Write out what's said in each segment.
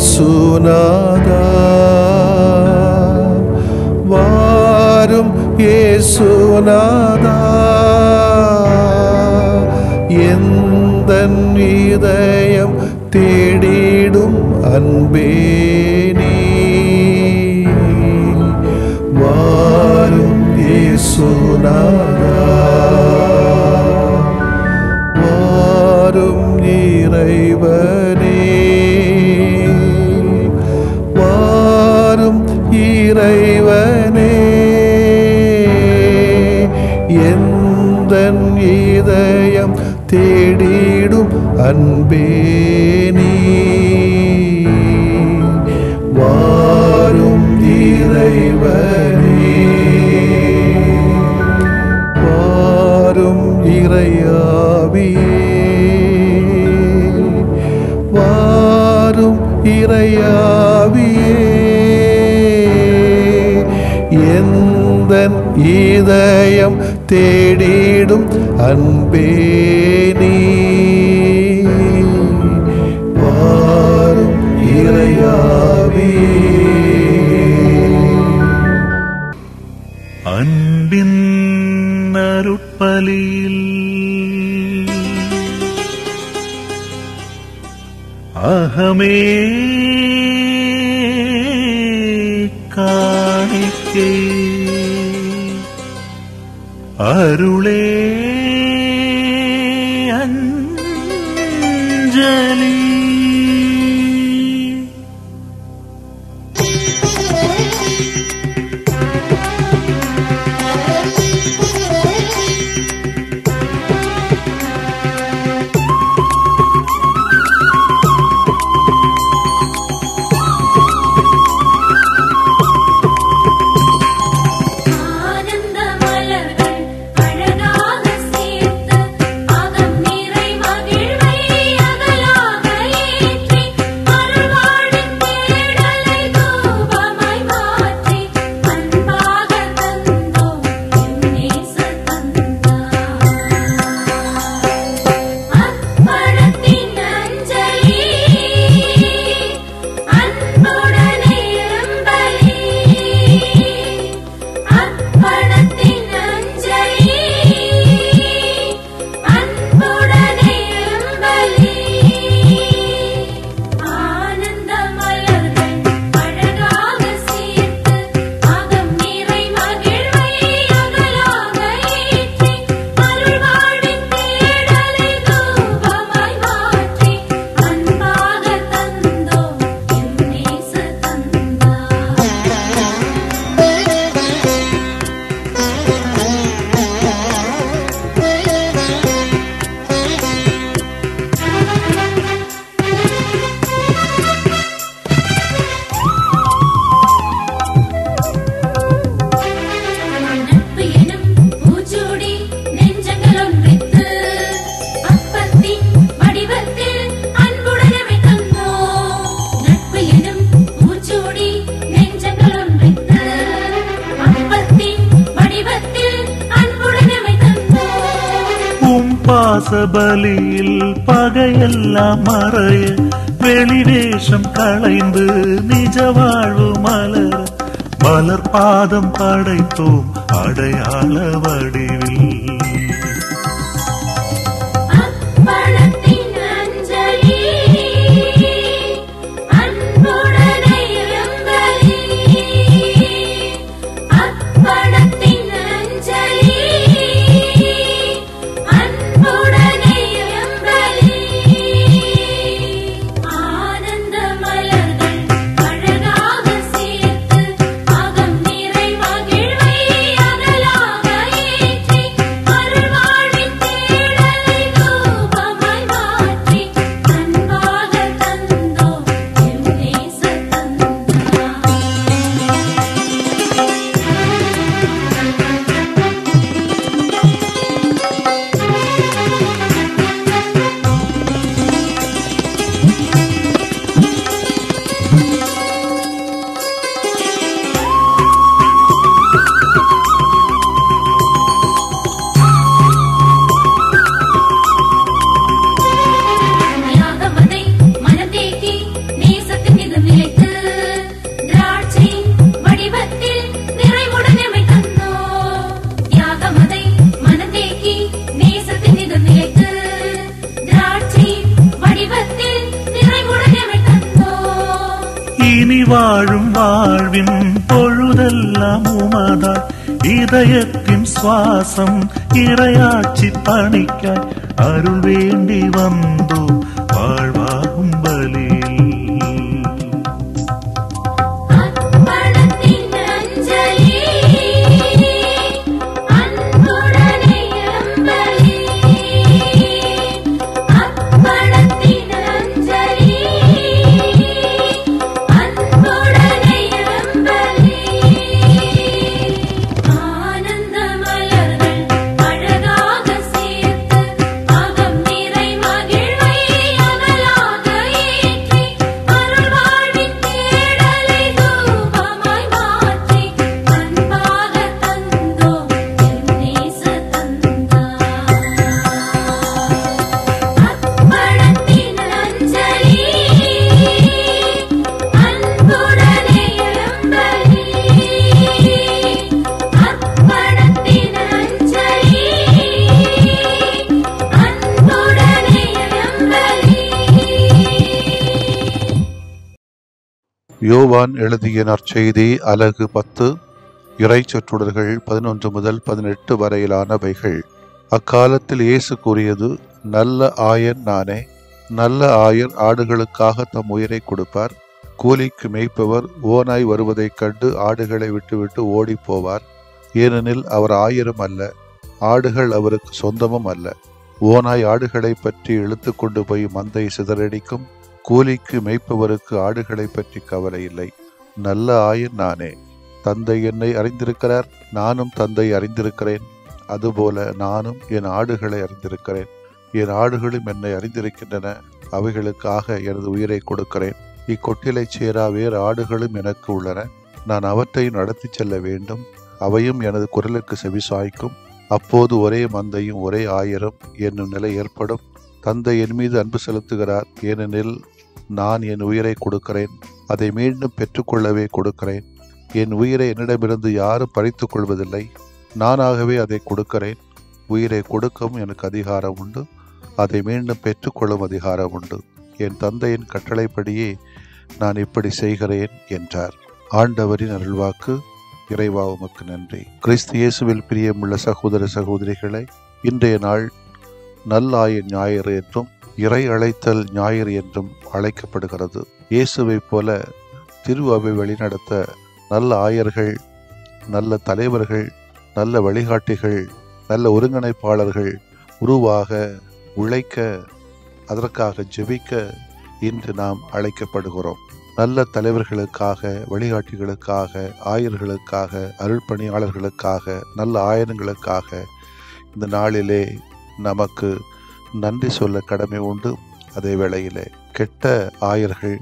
இயேசுநாதா வாரும் இயேசுநாதா எந்தன் இதயம் தேடிடும் அன்பே நீ வாரும் இயேசுநாதா வாரும் இறைவனே வாரும் இறைவனே எந்தன் இதயம் தேடிடும் அன்பே நீ வாரும் இறைவனே வாரும் இறையாவியே வாரும் இறையாவியே எந்தன் இதயம் தேடிடும் அன்பே நீ வாரும் இறையாவியே அன்பின் அருட்பலியில் அகமே காணிக்கை அருளே அஞ்சலி பாசபலியில் பகையெல்லாம் மறைய வெளிவேஷம் களைந்து நிஜ வாழ்வு மலர மலர் பாதம் படைத்தோம் அடையாள வடிவில் அருள் வாழும் வாழ்வின் பொழுதெல்லாம் உமதாய் இதயத்தின் சுவாசம் இறையாட்சி பணிக்காய் அருள் வேண்டி வந்தோ வாழ்வாகும் பலி. யோவான் எழுதிய நற்செய்தி அலகு 10 இறை சொற்றொடர்கள் 11 முதல் 18 வரையிலானவைகள். அக்காலத்தில் இயேசு கூறியது, நல்ல ஆயன் நானே. நல்ல ஆயர் ஆடுகளுக்காக தம் உயிரை கொடுப்பார். கூலிக்கு மேய்ப்பவர் ஓநாய் வருவதைக் கண்டு ஆடுகளை விட்டுவிட்டு ஓடி போவார். ஏனெனில் அவர் ஆயரும் அல்ல, ஆடுகள் அவருக்கு சொந்தமும் அல்ல. ஓநாய் ஆடுகளை பற்றி இழுத்து கொண்டு போய் மந்தை சிதறடிக்கும். கூலிக்கு மேய்ப்பவருக்கு ஆடுகளை பற்றி கவலை இல்லை. நல்ல ஆயன் நானே. தந்தை என்னை அறிந்திருக்கிறார், நானும் தந்தை அறிந்திருக்கிறேன். அதுபோல நானும் என் ஆடுகளை அறிந்திருக்கிறேன். என் ஆடுகளும் என்னை அறிந்திருக்கின்றன. அவைகளுக்காக எனது உயிரை கொடுக்கிறேன். இக்கொட்டிலை சேரா வேறு ஆடுகளும் எனக்கு உள்ளன. நான் அவற்றை நடத்தி செல்ல வேண்டும். அவையும் எனது குரலுக்கு செவிசாய்க்கும். அப்போது ஒரே மந்தையும் ஒரே ஆயரும் என்னும் நிலை ஏற்படும். தந்தை என் மீது அன்பு செலுத்துகிறார், ஏனெனில் நான் என் உயிரை கொடுக்கிறேன். அதை மீண்டும் பெற்றுக்கொள்ளவே கொடுக்கிறேன். என் உயிரை என்னிடமிருந்து யாரும் பறித்துக் கொள்வதில்லை. நானாகவே அதை கொடுக்கிறேன். உயிரை கொடுக்கவும் எனக்கு அதிகாரம் உண்டு. அதை மீண்டும் பெற்றுக்கொள்ளும் அதிகாரம் உண்டு. என் தந்தையின் கட்டளைப்படியே நான் இப்படி செய்கிறேன் என்றார். ஆண்டவரின் அருள்வாக்கு. இறைவா உமக்கு நன்றி. கிறிஸ்து இயேசுவில் பிரியமுள்ள சகோதர சகோதரிகளை, இன்றைய நாள் நல்லாயன் ஞாயிறு என்றும் இறை அழைத்தல் ஞாயிறு என்றும் அழைக்கப்படுகிறது. இயேசுவை போல திரு அவை வழிநடத்த நல்ல ஆயர்கள், நல்ல தலைவர்கள், நல்ல வழிகாட்டிகள், நல்ல ஒருங்கிணைப்பாளர்கள் உருவாக, உழைக்க, அதற்காக ஜெபிக்க இன்று நாம் அழைக்கப்படுகிறோம். நல்ல தலைவர்களுக்காக, வழிகாட்டிகளுக்காக, ஆயர்களுக்காக, அருள்பணியாளர்களுக்காக, நல்ல ஆயனங்களுக்காக இந்த நாளிலே நமக்கு நன்றி சொல்ல கடமை உண்டு. அதே வேளையிலே கெட்ட ஆயர்கள்,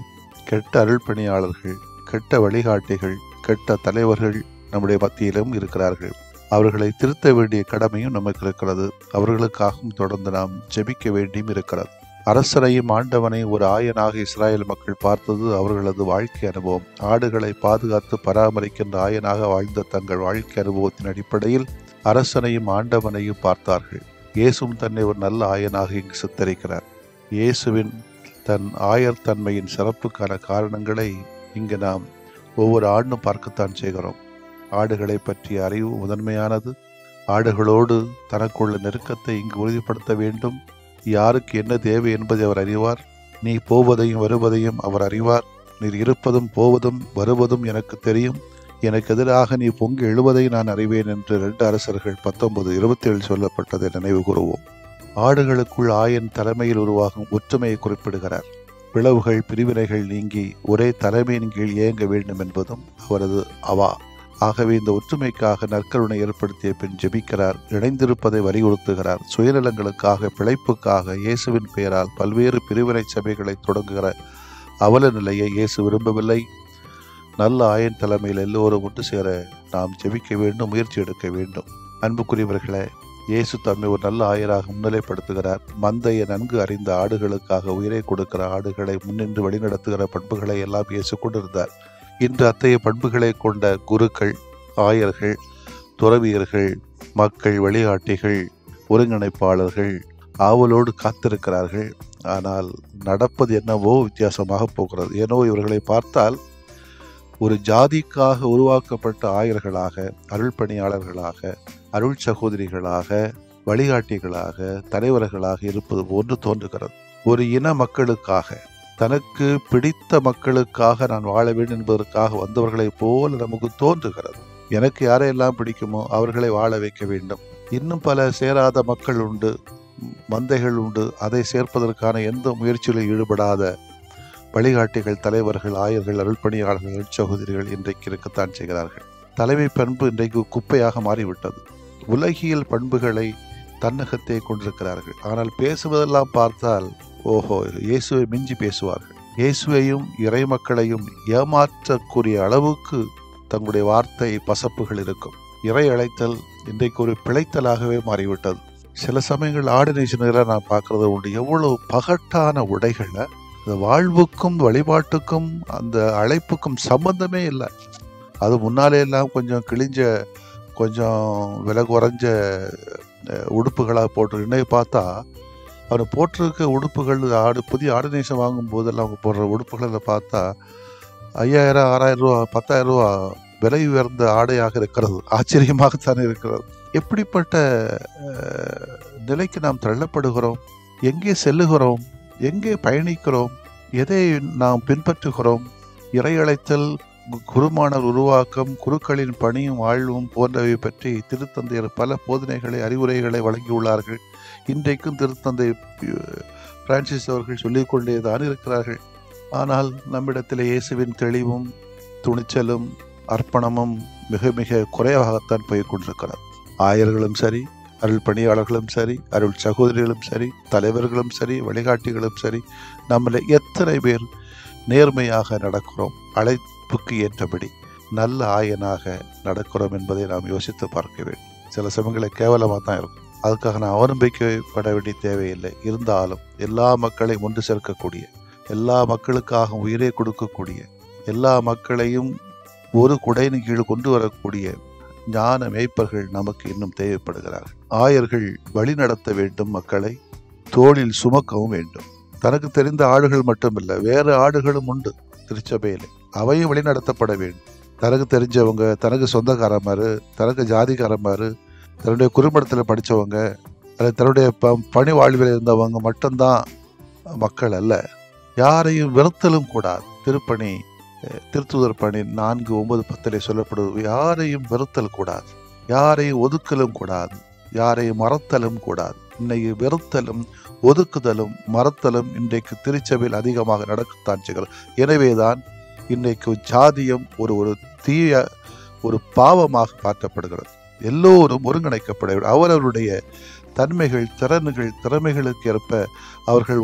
கெட்ட அருள்பணியாளர்கள், கெட்ட வழிகாட்டிகள், கெட்ட தலைவர்கள் நம்முடைய மத்தியிலும் இருக்கிறார்கள். அவர்களை திருத்த வேண்டிய கடமையும் நமக்கு இருக்கிறது. அவர்களுக்காகவும் தொடர்ந்து நாம் ஜெபிக்க வேண்டியும் இருக்கிறது. அரசரையும் ஆண்டவனையும் ஒரு ஆயனாக இஸ்ராயல் மக்கள் பார்த்தது அவர்களது வாழ்க்கை அனுபவம். ஆடுகளை பாதுகாத்து பராமரிக்கின்ற ஆயனாக வாழ்ந்த தங்கள் வாழ்க்கை அனுபவத்தின் அடிப்படையில் அரசனையும் ஆண்டவனையும் பார்த்தார்கள். இயேசுவும் தன்னை ஒரு நல்ல ஆயனாக இங்கு சித்தரிக்கிறார். இயேசுவின் தன் ஆயர் தன்மையின் சிறப்புக்கான காரணங்களை இங்கு நாம் ஒவ்வொரு ஆண்டும் பார்க்கத்தான் செய்கிறோம். ஆடுகளை பற்றிய அறிவு முதன்மையானது. ஆடுகளோடு தனக்குள்ள நெருக்கத்தை இங்கு உறுதிப்படுத்த வேண்டும். யாருக்கு என்ன தேவை என்பதை அவர் அறிவார். நீ போவதையும் வருவதையும் அவர் அறிவார். நீர் இருப்பதும் போவதும் வருவதும் எனக்கு தெரியும். எனக்கு எதிராக நீ பொங்கி எழுவதை நான் அறிவேன் என்று 2 அரசர்கள் 19:27 சொல்லப்பட்டதை நினைவு கூறுவோம். ஆடுகளுக்குள் ஆயன் தலைமையில் உருவாகும் ஒற்றுமையை குறிப்பிடுகிறார். பிளவுகள், பிரிவினைகள் நீங்கி ஒரே தலைமையின் கீழ் இயங்க வேண்டும் என்பதும் அவரது அவா. ஆகவே இந்த ஒற்றுமைக்காக நற்கருணை ஏற்படுத்திய பின் ஜெபிக்கிறார். இணைந்திருப்பதை வலியுறுத்துகிறார். சுயநலங்களுக்காக, பிழைப்புக்காக இயேசுவின் பெயரால் பல்வேறு பிரிவினை சபைகளை தொடங்குகிற அவல நிலையை இயேசு விரும்பவில்லை. நல்ல ஆயன் தலைமையில் எல்லோரும் ஒன்று சேர நாம் ஜெபிக்க வேண்டும், முயற்சி எடுக்க வேண்டும். அன்புக்குரியவர்களே, இயேசு தம்மை ஒரு நல்ல ஆயராக முன்னிலைப்படுத்துகிறார். மந்தையை நன்கு அறிந்த ஆடுகளுக்காக உயிரை கொடுக்கிற, ஆடுகளை முன்னின்று வழிநடத்துகிற பண்புகளை எல்லாம் இயேசு கொண்டிருந்தார். இன்று அத்தகைய பண்புகளை கொண்ட குருக்கள், ஆயர்கள், துறவியர்கள், மக்கள், வழிகாட்டிகள், ஒருங்கிணைப்பாளர்கள் ஆவலோடு காத்திருக்கிறார்கள். ஆனால் நடப்பது என்னவோ வித்தியாசமாக போகிறது. ஏனோ இவர்களை பார்த்தால் ஒரு ஜாதிக்காக உருவாக்கப்பட்ட ஆயர்களாக, அருள் பணியாளர்களாக, அருள் சகோதரிகளாக, வழிகாட்டிகளாக, தலைவர்களாக இருப்பது போன்று தோன்றுகிறது. ஒரு இன மக்களுக்காக, தனக்கு பிடித்த மக்களுக்காக நான் வாழ வேண்டும் என்பதற்காக வந்தவர்களைப் போல நமக்கு தோன்றுகிறது. எனக்கு யாரையெல்லாம் பிடிக்குமோ அவர்களை வாழ வைக்க வேண்டும். இன்னும் பல சேராத மக்கள் உண்டு, மந்தைகள் உண்டு. அதை சேர்ப்பதற்கான எந்த முயற்சியிலும் ஈடுபடாத வழிகாட்டிகள், தலைவர்கள், ஆயர்கள், அருள்பணியாளர்கள், சகோதரிகள் இன்றைக்கு இருக்கத்தான் செய்கிறார்கள். தலைமை பண்பு இன்றைக்கு குப்பையாக மாறிவிட்டது. உலகியல் பண்புகளை தன்னகத்தை கொண்டிருக்கிறார்கள். ஆனால் பேசுவதெல்லாம் பார்த்தால் ஓஹோ, இயேசுவை மிஞ்சி பேசுவார்கள். இயேசுவையும் இறை மக்களையும் ஏமாற்றக்கூடிய அளவுக்கு தங்களுடைய வார்த்தை பசப்புகள் இருக்கும். இறை அழைத்தல் இன்றைக்கு ஒரு பிழைத்தலாகவே மாறிவிட்டது. சில சமயங்கள் ஆர்டினேஷன்களை நான் பார்க்கறது உண்டு. எவ்வளவு பகட்டான உடைகளை, அந்த வாழ்வுக்கும் வழிபாட்டுக்கும் அந்த அழைப்புக்கும் சம்பந்தமே இல்லை. அது முன்னாலே எல்லாம் கொஞ்சம் கிழிஞ்ச, கொஞ்சம் விலை குறைஞ்ச உடுப்புகளாக போட்டு இன்னைக்கு பார்த்தா அவனை போட்டிருக்க உடுப்புகள், புதிய ஆர்டினேஷன் வாங்கும் போதெல்லாம் அவங்க போடுற உடுப்புகளை பார்த்தா 5000, 6000 ரூபா, 10,000 ரூபா விலை உயர்ந்த ஆடையாக இருக்கிறது. ஆச்சரியமாகத்தான் இருக்கிறது. எப்படிப்பட்ட நிலைக்கு நாம் தள்ளப்படுகிறோம்? எங்கே செல்லுகிறோம்? எங்கே பயணிக்கிறோம்? எதை நாம் பின்பற்றுகிறோம்? இறை அழைத்தல், குருமானர் உருவாக்கம், குருக்களின் பணியும் வாழ்வும் போன்றவை பற்றி திருத்தந்தையர் பல போதனைகளை, அறிவுரைகளை வழங்கியுள்ளார்கள். இன்றைக்கும் திருத்தந்தை பிரான்சிஸ் அவர்கள் சொல்லிக்கொண்டேதான் இருக்கிறார்கள். ஆனால் நம்மிடத்தில் இயேசுவின் தெளிவும் துணிச்சலும் அர்ப்பணமும் மிக மிக குறைவாகத்தான் போய் கொண்டிருக்கிறது. ஆயர்களும் சரி, அருள் பணியாளர்களும் சரி, அருள் சகோதரிகளும் சரி, தலைவர்களும் சரி, வழிகாட்டிகளும் சரி, நம்மள எத்தனை பேர் நேர்மையாக நடக்கிறோம்? அழைப்புக்கு ஏற்றபடி நல்ல ஆயனாக நடக்கிறோம் என்பதை நாம் யோசித்து பார்க்க வேண்டும். சில சமயங்களில் கேவலமாக தான் இருக்கும். அதுக்காக நான் அவநம்பிக்கைப்பட வேண்டிய தேவையில்லை. இருந்தாலும் எல்லா மக்களையும் ஒன்று சேர்க்கக்கூடிய, எல்லா மக்களுக்காக உயிரை கொடுக்கக்கூடிய, எல்லா மக்களையும் ஒரு குடையின் கீழ் கொண்டு வரக்கூடிய ஞான மேய்ப்பர்கள் நமக்கு இன்னும் தேவைப்படுகிறார்கள். ஆயர்கள் வழி நடத்த வேண்டும், மக்களை தோளில் சுமக்கவும் வேண்டும். தனக்கு தெரிந்த ஆடுகள் மட்டுமில்லை, வேறு ஆடுகளும் உண்டு திருச்சபையிலே. அவையும் வழி நடத்தப்பட வேண்டும். தனக்கு தெரிஞ்சவங்க, தனக்கு சொந்தக்காரமாரு, தனக்கு ஜாதிக்காரமாரு, தன்னுடைய குறும்படத்தில் படித்தவங்க, அல்லது தன்னுடைய பணி வாழ்வில் இருந்தவங்க மட்டும்தான் மக்கள் அல்ல. யாரையும் வெறுத்தலும் கூடாது. திருத்துதர் பணி 4:9-10 சொல்லப்படுவது, யாரையும் வெறுத்தல் கூடாது, யாரையும் ஒதுக்கலும் கூடாது, யாரையும் மறத்தலும் கூடாது. இன்னைக்கு வெறுத்தலும் ஒதுக்குதலும் மறத்தலும் இன்றைக்கு திருச்சபையில் அதிகமாக நடக்கத்தான் செய்கிறது. எனவேதான் இன்றைக்கு ஜாதியம் ஒரு தீய ஒரு பாவமாக பார்க்கப்படுகிறது. எல்லோரும் ஒருங்கிணைக்கப்பட வேண்டும். அவரவருடைய தன்மைகள், திறமைகளுக்கு ஏற்ப அவர்கள்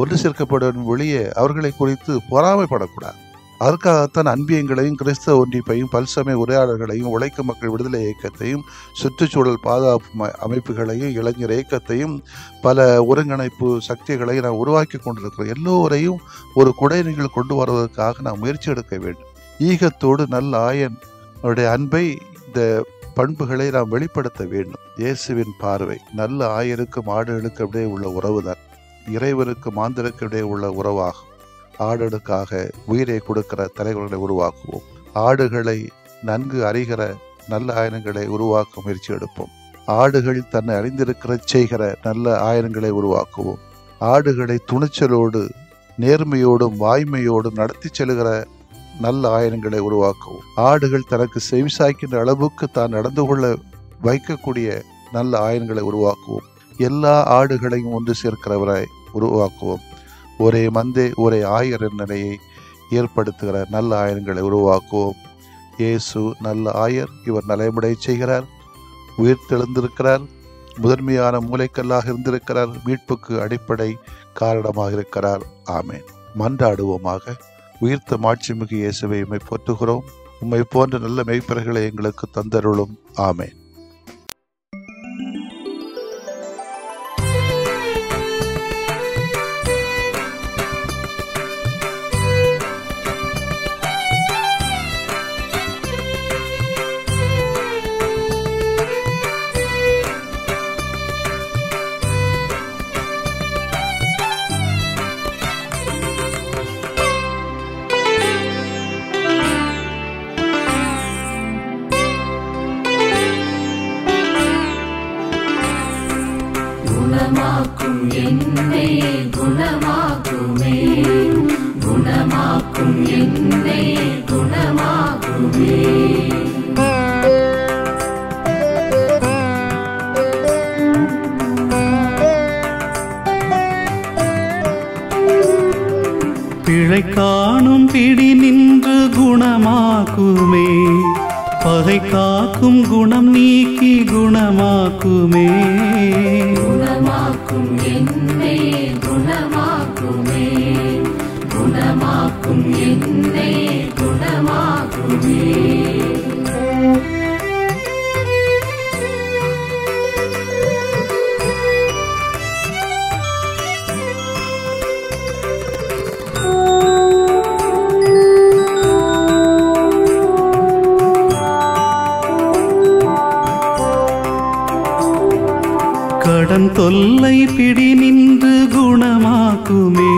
ஒன்று சேர்க்கப்படும் வெளியே அவர்களை குறித்து பொறாமைப்படக்கூடாது. அதற்காகத்தான் அன்பியங்களையும், கிறிஸ்தவ ஒன்றிப்பையும், பல்சமய உரையாடல்களையும், உழைக்கும் மக்கள் விடுதலை இயக்கத்தையும், சுற்றுச்சூழல் பாதுகாப்பு அமைப்புகளையும், இளைஞர் இயக்கத்தையும், பல ஒருங்கிணைப்பு சக்திகளையும் நாம் உருவாக்கி கொண்டிருக்கிறோம். எல்லோரையும் ஒரு குடைநிகள் கொண்டு வருவதற்காக நாம் முயற்சி எடுக்க வேண்டும். ஈகத்தோடு நல்ல ஆயன் அவருடைய அன்பை, இந்த பண்புகளை நாம் வெளிப்படுத்த வேண்டும். இயேசுவின் பார்வை நல்ல ஆயருக்கும் ஆடுகளுக்கு இடையே உள்ள உறவுதான் இறைவனுக்கு மாந்தருக்கு இடையே உள்ள உறவாகும். ஆடுகளுக்காக உயிரை கொடுக்கிற தலைவர்களை உருவாக்குவோம். ஆடுகளை நன்கு அறிகிற நல்ல ஆயனங்களை உருவாக்க முயற்சி எடுப்போம். ஆடுகள் தன்னை அறிந்திருக்கிற செய்கிற நல்ல ஆயனங்களை உருவாக்குவோம். ஆடுகளை துணிச்சலோடு, நேர்மையோடும், வாய்மையோடும் நடத்தி செல்கிற நல்ல ஆயனங்களை உருவாக்குவோம். ஆடுகள் தனக்கு செவிசாய்க்கின்ற அளவுக்கு தான் நடந்து கொள்ள வைக்கக்கூடிய நல்ல ஆயனங்களை உருவாக்குவோம். எல்லா ஆடுகளையும் ஒன்று சேர்க்கிறவரை உருவாக்குவோம். ஒரே மந்தை, ஒரே ஆயர் நிலையை ஏற்படுத்துகிற நல்ல ஆயனங்களை உருவாக்குவோம். இயேசு நல்ல ஆயர். இவர் நலமுடைய செய்கிறார், உயிர் தெழுந்திருக்கிறார், முதன்மையான மூளைக்கல்லாக இருந்திருக்கிறார், மீட்புக்கு அடிப்படை காரணமாக இருக்கிறார். ஆமேன். மன்றாடுவோமாக. உயிர்த்த மாட்சிமிகு இயேசுவை உம்மை போற்றுகிறோம். உம்மை போன்ற நல்ல மெய்ப்பர்களை எங்களுக்கு தந்தருளும். ஆமேன். குணமாக்கும் என்னை குணமாக்குமே, குணமாக்கும் என்னை குணமாக்குமே. பிழை காணும் பிடி நின்று குணமாக்குமே, பகை காக்கும் குணம் நீக்கி குணமாக்குமே. குணமாக்கும் என்னை குணமாக்குமே, குணமாக்கும் என்னை குணமாக்குமே. கடன் தொல்லை பிடி நின்று குணமாக்குமே,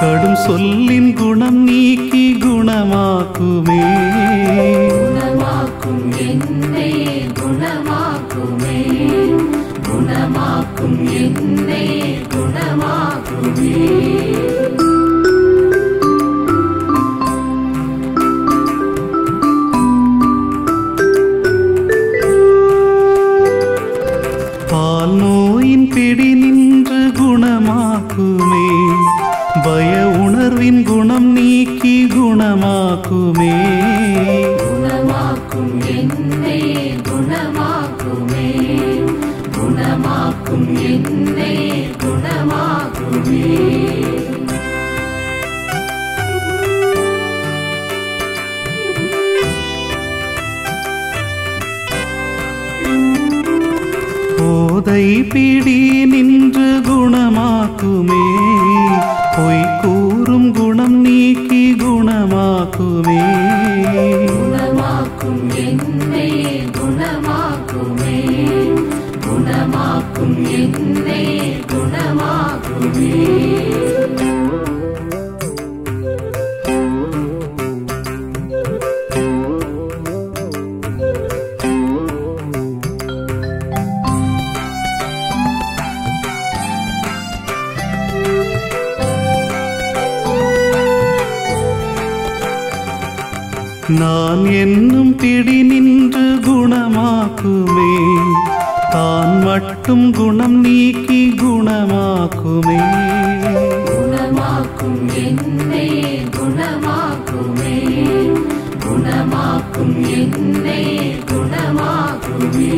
கடும் சொல்லின் குணம் நீக்கி குணமாக்குமே. குணமாக்கும் என்னை குணமாக்குமே, குணமாக்கும் என்னை குணமாக்குமே. பால் நோயின் பிடி நின்று குணமாக்குமே, பய உணர்வின் குணம் நீக்கி குணமாக்குமே. குணமாக்கும் என்னை குணமாக்குமே, குணமாக்கும் என்னை குணமாக்குமே. போதை பிடி நின்று குணமாக்குமே, பொய் கூறும் குணம் நீக்கி குணமாக்குமே. குணமாக்கும் என்னை குணமாக்குமே, குணமாக்கும் என்னை குணமாக்குமே. நான் என்னும் பிடி நின்று குணமாக்குமே, தான் மட்டும் குணம் நீக்கி குணமாக்குமே. குணமாக்கும் என்னை குணமாக்குமே, குணமாக்கும் என்னை குணமாக்குமே.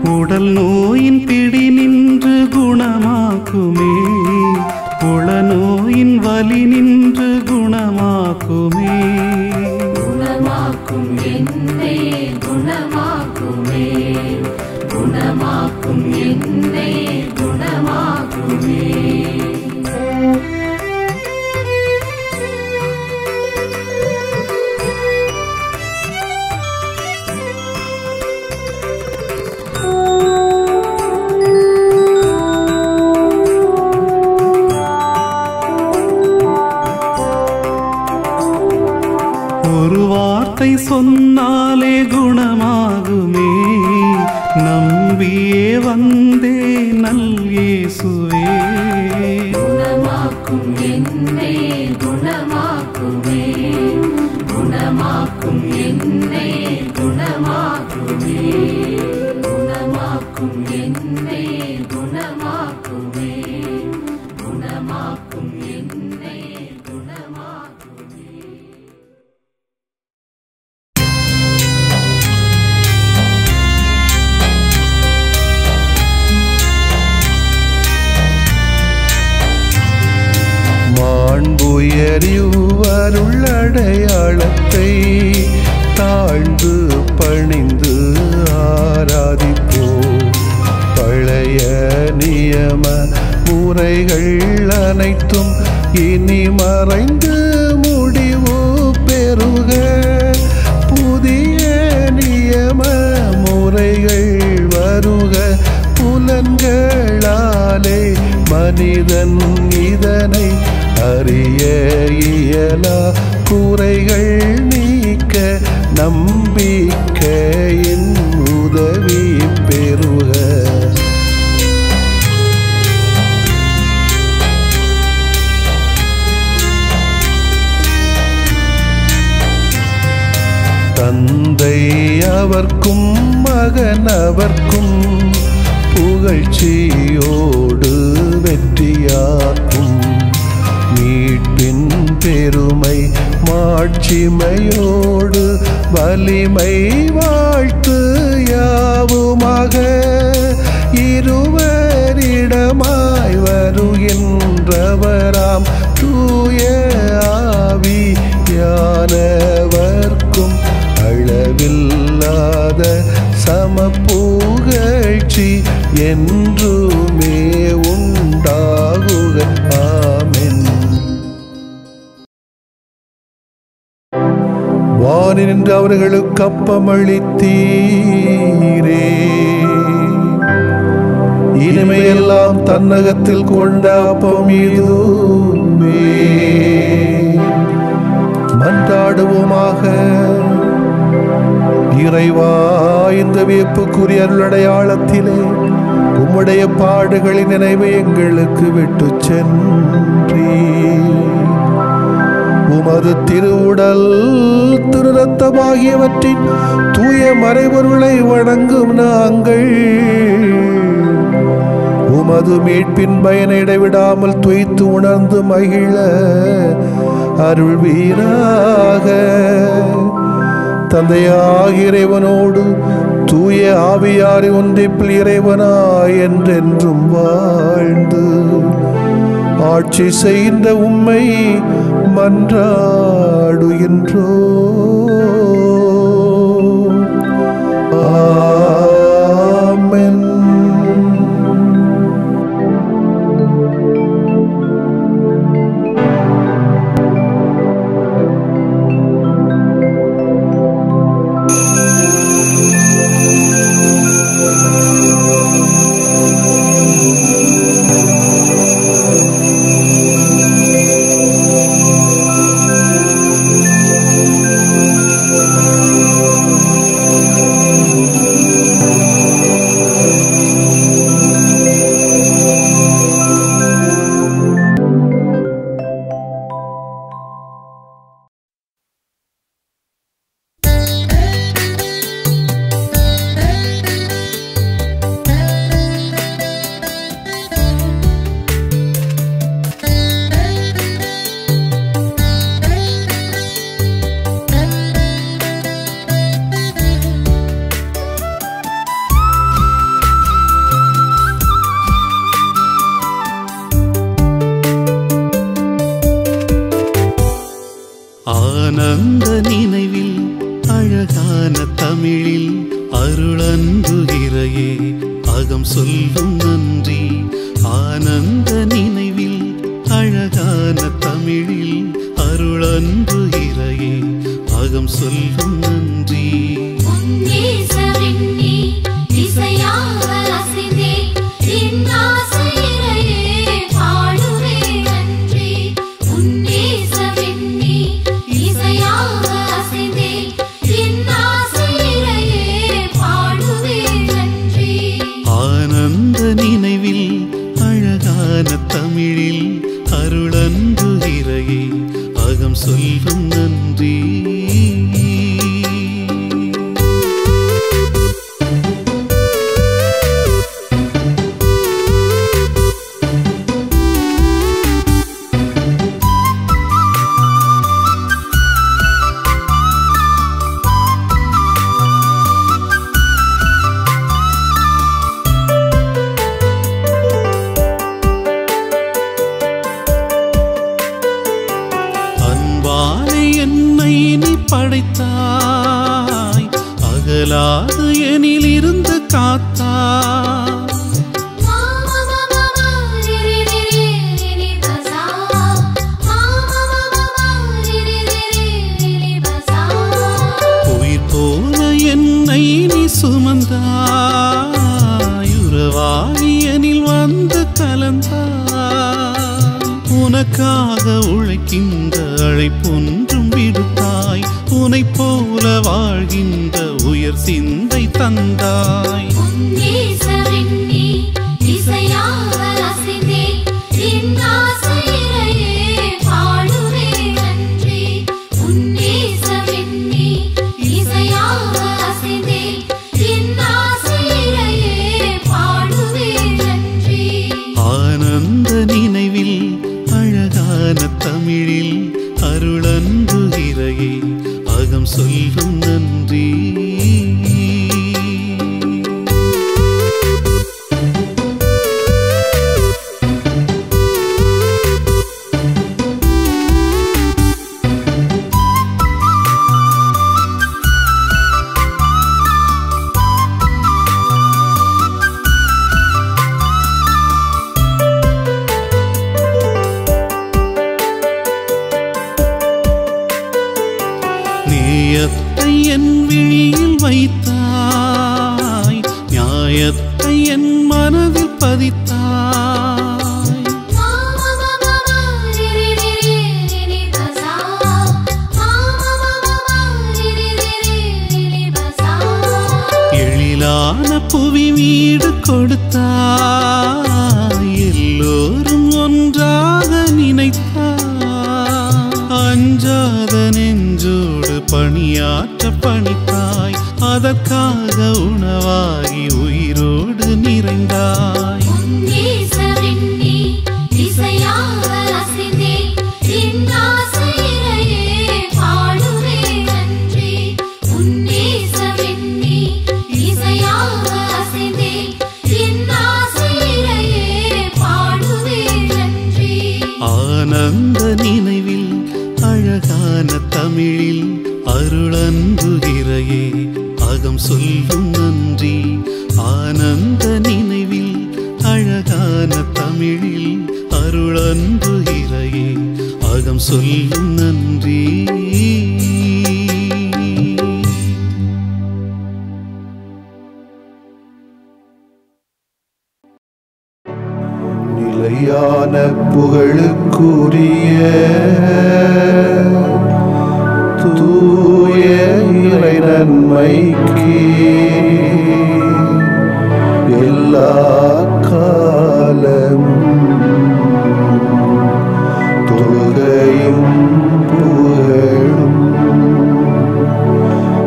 உடல் நோயின் பிடி நின்று குணமாக்குமே, உள நோயின் வலி நின்று குணமாக்குமே. குணமாக்கும் என்னை குணமாக்குமே, குணமாக்கும் என்னை குணமாக்குமே. ஒரு வார்த்தை சொன்னாலே குணமாகுமே, நம்பியே வந்தே நல் இயேசுவே. குணமாக்கும் என்னை குணமாக்குமே, குணமாக்கும் என்னை குணமாக்குமே. குணமாக்கும் என்னை குணமாக்குமே, குணமாக்கும் என்னை குணமாக்குமே. மாண்புயரிவருள்ளடையாளத்தை தாழ்ந்து பணிந்து ஆராதிப்போம். பழைய நியம முறைகள் அனைத்தும் இனி மறைந்து முடிவு பெறுக. புதிய நியம மனிதன் இதனை அறிய இயலா குறைகள் நீக்க நம்பிக்கையின் உதவி பெறுக. தந்தை அவர்க்கும் மகன் அவர்க்கும் புகழ்ச்சியோடு வெற்றியாக்கும். மீட்பின் பெருமை மாட்சிமையோடு வலிமை வாழ்த்து யாவுமாக. இருவரிடமாய் வருகின்றவராம் தூய ஆவியானவர்க்கும் அளவில்லாத சமப்புகழ்ச்சி என்றுமே உண்டாகுக. ஆமென். வானின்று அவர்களுக்கு அப்பமளித்தீரே, இனிமையெல்லாம் தன்னகத்தில் கொண்ட அப்பம் இதுவே. மன்றாடுவோமாக. இறைவா, இந்த வியப்புக்குரிய அருளடையாளத்திலே உம்முடைய பாடுகளின் நினைவை எங்களுக்கு விட்டு சென்றீ. உமது திருவுடல் திரு ரத்தமாகியவற்றின் தூய மறைபொருளை வணங்கும் நாங்கள் உமது மீட்பின் பயனை இடைவிடாமல் துய்த்து உணர்ந்து மகிழ அருள்வீராக. தந்தையாகிய இறைவனோடு தூய ஆவியாரை ஒன்றிப்பில் இறைவனாய் என்றென்றும் வாழ்ந்து ஆட்சி செய்கின்ற உம்மை மன்றாடுகின்றோ. ஆமென். ஆனந்த நினைவில் அழகான தமிழில் அருளன்புகிறையே அகம் சொல்லும் நன்றி. ஆனந்த நினைவில் அழகான தமிழில் அருளன்புகிறையே அகம் சொல்லும் நன்றி. நினைவில் அழகான தமிழில் அருளன்புகிறையே அகம் சொல்லும் நன்றி. என்னை நீ படைத்தாய், அகலாது எனில் இருந்து காத்தாய். உயிர் போல என்னை நீ சுமந்தாய், உறவாகி எனில் வந்து கலந்தாய். எனக்காக உழைக்கின்ற அழைப்பொன்றும் விடுத்தாய். உனை போல வாழ்கின்ற உயர் சிந்தை தந்தாய். ஆனந்த நினைவில் அழகான தமிழில் அருளன்பு இறையே அகம் சொல்லும் நன்றி. நேயத்தை என் விழியில் வைத்தாய், நியாயத்தை என் மனதில் பதித்தாய். எழிலான புவி வீடு கொடுத்தாய், எல்லோரும் ஒன்றாக நினைத்தாய். அஞ்சாத நெஞ்சோடு பணியாற்ற பணித்தாய், அதற்காக உணவாகி உயிரோடு நிறைந்தாய். ஆனந்த நினைவில் அழகான தமிழில் அருளன்பு இறையே அகம் சொல்லும் நன்றி. ஆனந்த நினைவில் அழகான தமிழில் அருளன்பு இறையே அகம் சொல்லும் நன்றி. நிலையான புகழுக்குரிய தூய இறை நன்மைக்கு எல்லா காலமும் தொழுகையும் புகழும்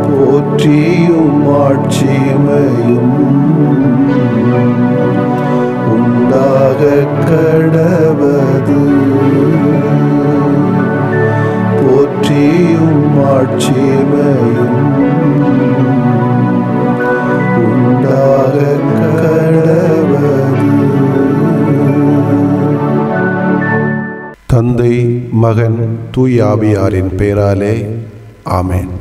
போற்றியும் ஆட்சிமையும் உண்டாக கடவது. போற்றியும் ஆட்சிமையும் உண்டாக கடவது. தந்தை, மகன், தூய ஆவியாரின் பெயராலே ஆமென்.